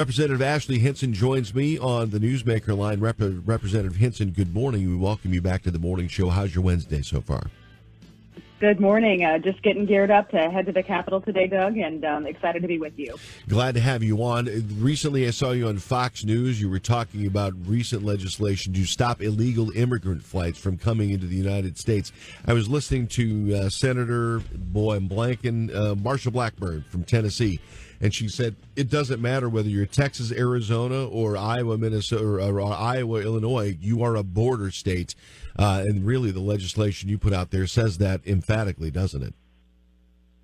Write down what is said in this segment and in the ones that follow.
Representative Ashley Hinson joins me on the Newsmaker line. Representative Hinson, good morning. We welcome you back to the morning show. How's your Wednesday so far? Good morning. Just getting geared up to head to the Capitol today, Doug, and excited to be with you. Glad to have you on. Recently, I saw you on Fox News. You were talking about recent legislation to stop illegal immigrant flights from coming into the United States. I was listening to Senator, I'm blanking, Marsha Blackburn from Tennessee, and she said it doesn't matter whether you're Texas, Arizona, or Iowa, Minnesota, or Iowa, Illinois. You are a border state. And really, the legislation you put out there says that emphatically, doesn't it?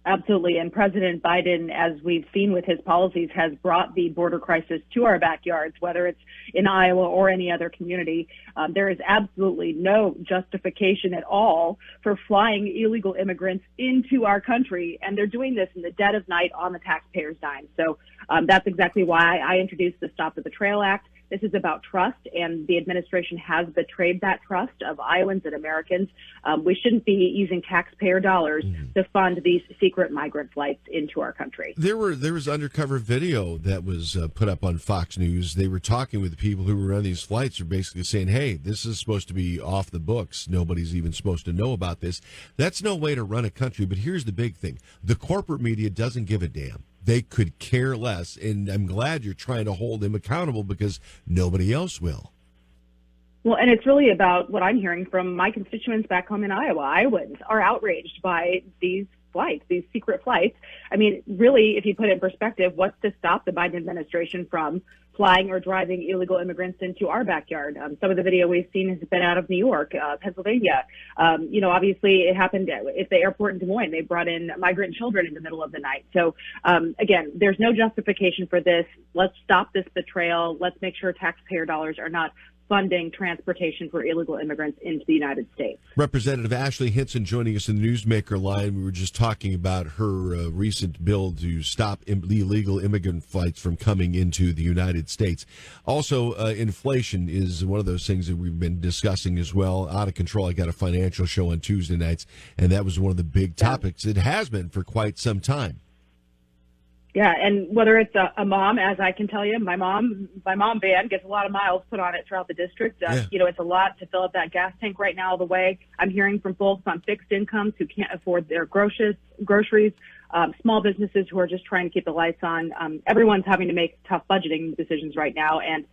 Absolutely. And President Biden, as we've seen with his policies, has brought the border crisis to our backyards, whether it's in Iowa or any other community. There is absolutely no justification at all for flying illegal immigrants into our country. And they're doing this in the dead of night on the taxpayer's dime. So that's exactly why I introduced the Stop the Betrayal Act. This is about trust, and the administration has betrayed that trust of Iowans and Americans. We shouldn't be using taxpayer dollars to fund these secret migrant flights into our country. There was undercover video that was put up on Fox News. They were talking with the people who were on these flights, are basically saying, hey, this is supposed to be off the books. Nobody's even supposed to know about this. That's no way to run a country. But here's the big thing. The corporate media doesn't give a damn. They could care less, and I'm glad you're trying to hold them accountable because nobody else will. Well, and it's really about what I'm hearing from my constituents back home in Iowa. Iowans are outraged by these flights, these secret flights. I mean, really, if you put it in perspective, what's to stop the Biden administration from flying or driving illegal immigrants into our backyard? Some of the video we've seen has been out of New York, Pennsylvania. Obviously it happened at the airport in Des Moines. They brought in migrant children in the middle of the night. So, again, there's no justification for this. Let's stop this betrayal. Let's make sure taxpayer dollars are not funding transportation for illegal immigrants into the United States. Representative Ashley Hinson joining us in the Newsmaker line. We were just talking about her recent bill to stop illegal immigrant flights from coming into the United States. Also, inflation is one of those things that we've been discussing as well. Out of control. I got a financial show on Tuesday nights, and that was one of the big topics. It has been for quite some time. Yeah, and whether it's a mom, as I can tell you, my mom van gets a lot of miles put on it throughout the district. It's a lot to fill up that gas tank right now. The way I'm hearing from folks on fixed incomes who can't afford their groceries, small businesses who are just trying to keep the lights on. Everyone's having to make tough budgeting decisions right now. And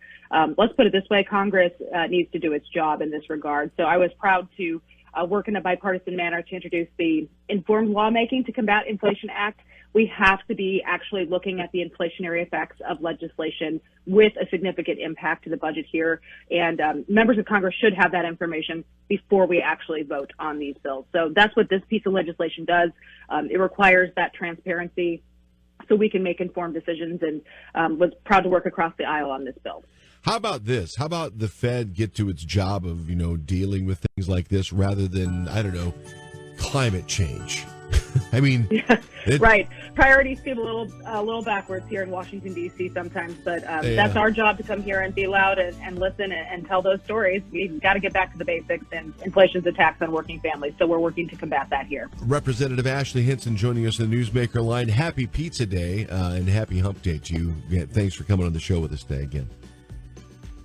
let's put it this way, Congress needs to do its job in this regard. So I was proud to work in a bipartisan manner to introduce the Informed Lawmaking to Combat Inflation Act. We have to be actually looking at the inflationary effects of legislation with a significant impact to the budget here. And members of Congress should have that information before we actually vote on these bills. So that's what this piece of legislation does. It requires that transparency so we can make informed decisions, and was proud to work across the aisle on this bill. How about this? How about the Fed get to its job of, dealing with things like this rather than, climate change? I mean, right. Priorities seem a little backwards here in Washington, D.C. sometimes, but that's our job to come here and be loud and listen and tell those stories. We've got to get back to the basics, and inflation's a tax on working families, so we're working to combat that here. Representative Ashley Hinson joining us in the Newsmaker line. Happy Pizza Day and happy Hump Day to you. Thanks for coming on the show with us today again.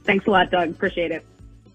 Thanks a lot, Doug. Appreciate it.